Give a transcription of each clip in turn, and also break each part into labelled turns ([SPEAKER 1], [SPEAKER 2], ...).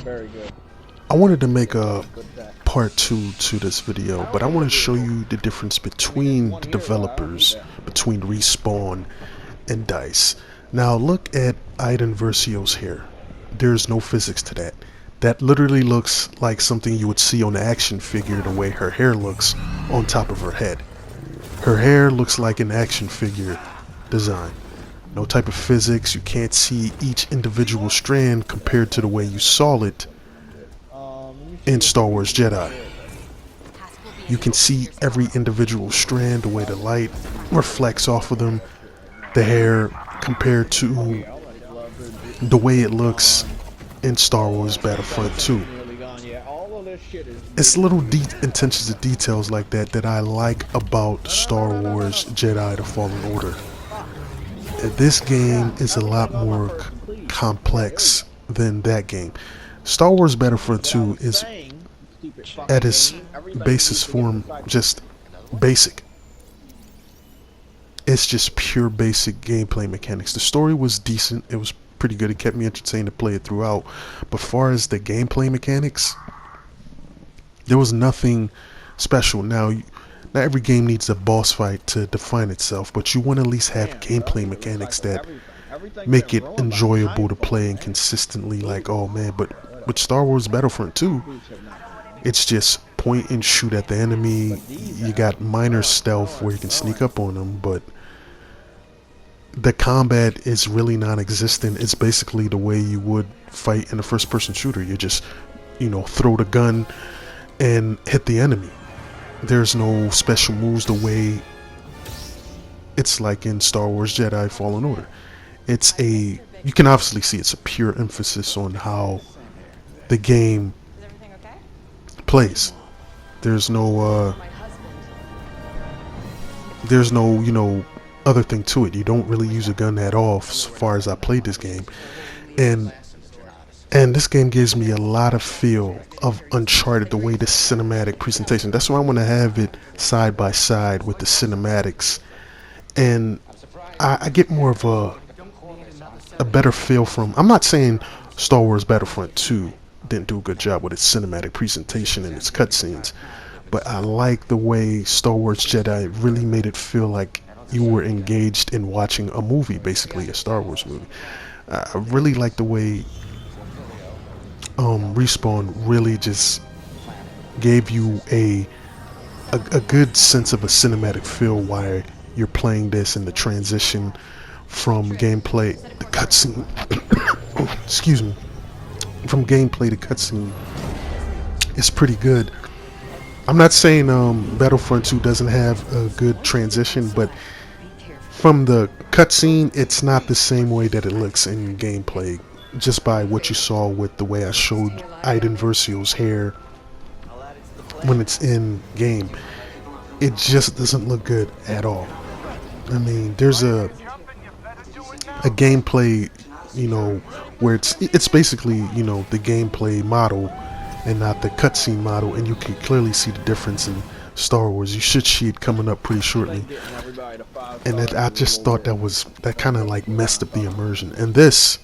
[SPEAKER 1] Very good.
[SPEAKER 2] I wanted to make a part 2 to this video, but I want to show you the difference between the developers, between Respawn and DICE. Now look at Iden Versio's hair. There's no physics to that. That literally looks like something you would see on an action figure, the way her hair looks on top of her head. Her hair looks like an action figure design. No type of physics, you can't see each individual strand compared to the way you saw it in Star Wars Jedi. You can see every individual strand, the way the light reflects off of them, the hair compared to the way it looks in Star Wars Battlefront 2. It's little attentions to details like that that I like about Star Wars Jedi The Fallen Order. This game is a lot more complex than that game. Star Wars Battlefront 2 is at its basis form just basic. It's just pure basic gameplay mechanics. The story was decent. It was pretty good. It kept me entertained to play it throughout. But far as the gameplay mechanics, there was nothing special. Now, not every game needs a boss fight to define itself, but you want to at least have gameplay mechanics that make it enjoyable to play and consistently like, oh man, but with Star Wars Battlefront 2, it's just point and shoot at the enemy. You got minor stealth where you can sneak up on them, but the combat is really non-existent. It's basically the way you would fight in a first-person shooter. You just, throw the gun and hit the enemy. There's no special moves the way it's like in Star Wars Jedi Fallen Order. You can obviously see it's a pure emphasis on how the game plays. There's no other thing to it. You don't really use a gun at all as far as I played this game. And this game gives me a lot of feel of Uncharted, the way the cinematic presentation. That's why I want to have it side by side with the cinematics. And I get more of a better feel from... I'm not saying Star Wars Battlefront 2 didn't do a good job with its cinematic presentation and its cutscenes, but I like the way Star Wars Jedi really made it feel like you were engaged in watching a movie, basically a Star Wars movie. I really like the way Respawn really just gave you a good sense of a cinematic feel while you're playing this, and the transition from gameplay, the cutscene, excuse me, from gameplay to cutscene is pretty good. I'm not saying Battlefront 2 doesn't have a good transition, but from the cutscene, it's not the same way that it looks in gameplay. Just by what you saw with the way I showed Iden Versio's hair when it's in game, it just doesn't look good at all. I mean, there's a gameplay, where it's basically, the gameplay model and not the cutscene model, and you can clearly see the difference in Star Wars. You should see it coming up pretty shortly, and I just thought that kind of like messed up the immersion. And this,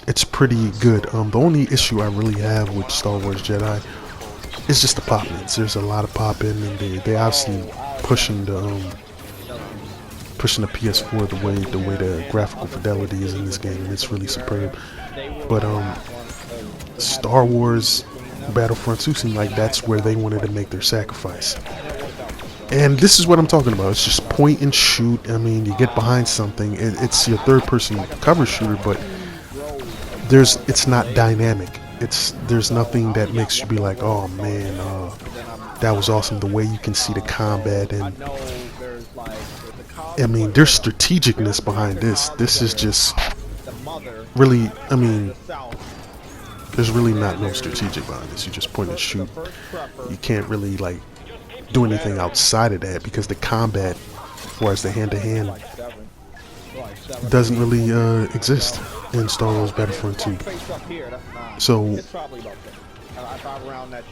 [SPEAKER 2] it's pretty good. The only issue I really have with Star Wars Jedi is just the pop-ins. There's a lot of pop-in, and they obviously pushing the PS4 the way the graphical fidelity is in this game, and it's really superb. But Star Wars Battlefront 2 seemed like that's where they wanted to make their sacrifice. And this is what I'm talking about. It's just point and shoot. I mean, you get behind something. It's your third-person cover shooter, but it's not dynamic. There's nothing that makes you be like, oh man, that was awesome. The way you can see the combat, and I mean, there's strategicness behind this. This is just really, I mean, there's really no strategic behind this. You just point and shoot. You can't really like do anything outside of that, because the combat, as far as the hand-to-hand, doesn't really exist in Star Wars Battlefront 2. So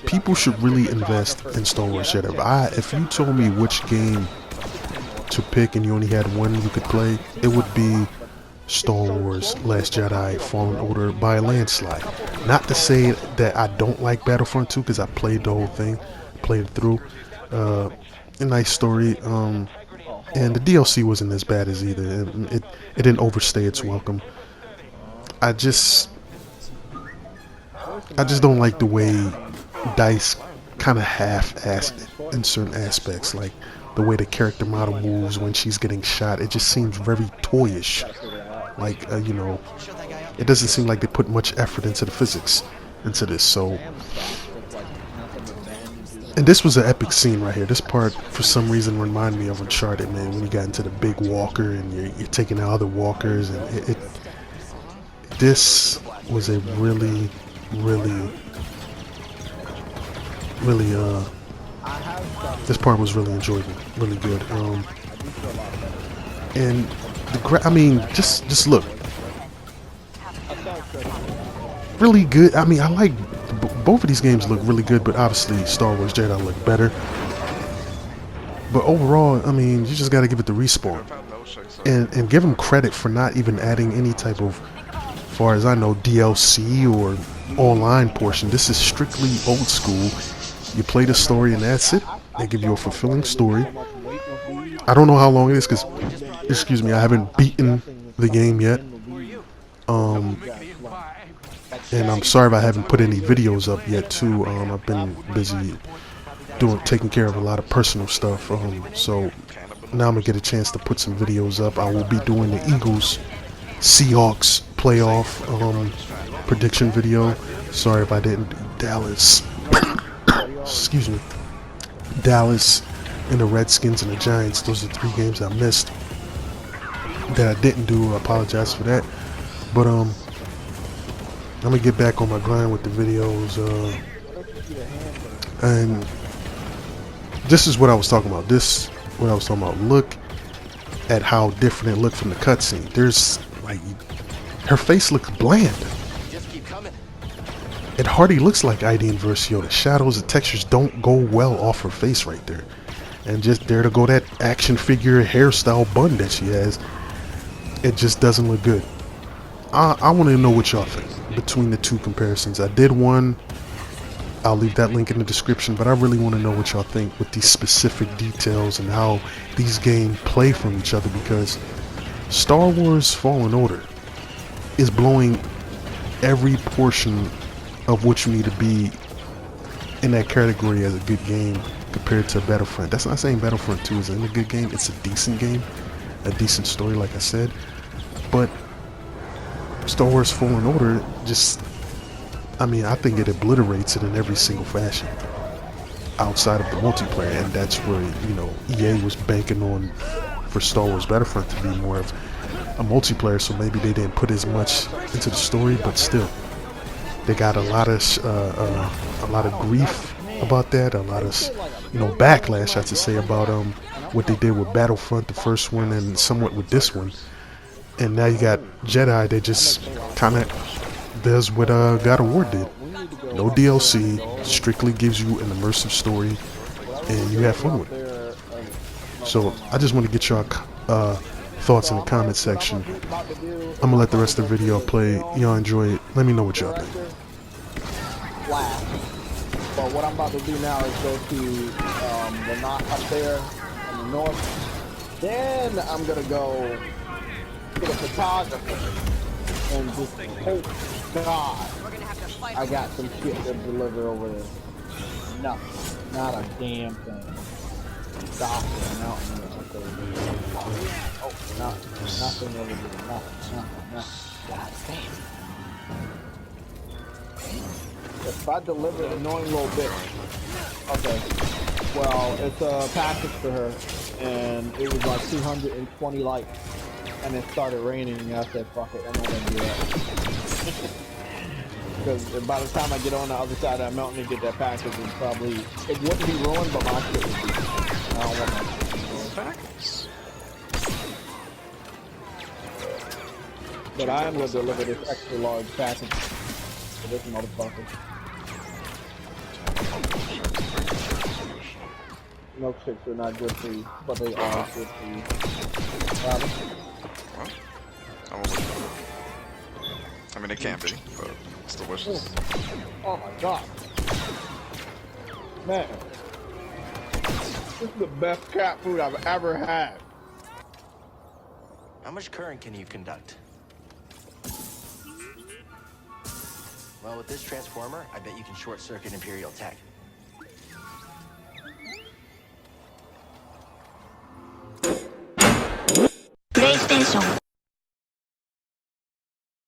[SPEAKER 2] people should really invest in Star Wars Jedi. If you told me which game to pick and you only had one you could play, it would be Star Wars Last Jedi Fallen Order by a landslide. Not to say that I don't like Battlefront 2 because I played the whole thing, played it through. Uh, a nice story. And the DLC wasn't as bad as either. It didn't overstay its welcome. I just don't like the way DICE kind of half-assed it in certain aspects, like the way the character model moves when she's getting shot. It just seems very toyish. Like it doesn't seem like they put much effort into the physics into this. So, and this was an epic scene right here. This part, for some reason, reminded me of Uncharted, man. When you got into the big walker and you're taking out other walkers, and this was a really, really, really this part was really enjoyable, really good. And I mean, just look, really good. I mean, I like both of these games look really good, but obviously Star Wars Jedi look better. But overall, I mean, you just got to give it the Respawn and give them credit for not even adding any type of, as far as I know, DLC or online portion. This is strictly old school. You play the story and that's it. They give you a fulfilling story. I don't know how long it is because, excuse me, I haven't beaten the game yet. And I'm sorry if I haven't put any videos up yet too. I've been busy taking care of a lot of personal stuff. So now I'm gonna get a chance to put some videos up. I will be doing the Eagles Seahawks playoff prediction video. Sorry if I didn't do Dallas. Excuse me. Dallas and the Redskins and the Giants. Those are 3 games I missed that I didn't do. I apologize for that. But I'm gonna get back on my grind with the videos. And this is what I was talking about. Look at how different it looked from the cutscene. There's like, her face looks bland. It hardly looks like ID and Versio. The shadows, the textures don't go well off her face right there. And just there to go that action figure hairstyle bun that she has. It just doesn't look good. I want to know what y'all think between the 2 comparisons. I did one. I'll leave that link in the description, but I really want to know what y'all think with these specific details and how these games play from each other, because Star Wars Fallen Order is blowing every portion of what you need to be in that category as a good game compared to Battlefront. That's not saying Battlefront 2 isn't a good game. It's a decent game, a decent story, like I said, but Star Wars Fallen Order just, I mean, I think it obliterates it in every single fashion outside of the multiplayer, and that's where, EA was banking on for Star Wars Battlefront to be more of a multiplayer, so maybe they didn't put as much into the story, but still, they got a lot of grief about that, a lot of, backlash, I should say, about what they did with Battlefront, the first one, and somewhat with this one. And now you got Jedi that just kind of does what God of War did. No DLC, strictly gives you an immersive story, and you have fun with it. So I just want to get y'all thoughts in the comment section. I'm gonna let the rest of the video play. Y'all enjoy it. Let me know what y'all think.
[SPEAKER 1] But what I'm about to do now is go to the knot up there in the north. Then I'm gonna go get a photographer and just hope God I got some shit to deliver over there. Nothing. Not a damn thing. Stop it. Mountain or something. Oh, nothing over there. Nothing. God damn. If I deliver an annoying little bitch. Okay. Well, it's a package for her. And it was like 220 likes. And it started raining, and I said, fuck it, I'm not gonna do that. Because by the time I get on the other side of that mountain and get that package, it wouldn't be ruined, but my shit would be. I don't want my shit to be ruined. But I am gonna deliver this extra large package to this motherfucker. Milkshakes are not good for you, but they are good for you. I mean, they can be, but
[SPEAKER 3] It's delicious.
[SPEAKER 1] Oh my god. Man. This is the best cat food I've ever had.
[SPEAKER 4] How much current can you conduct? Well, with this transformer, I bet you can short-circuit Imperial tech.
[SPEAKER 5] PlayStation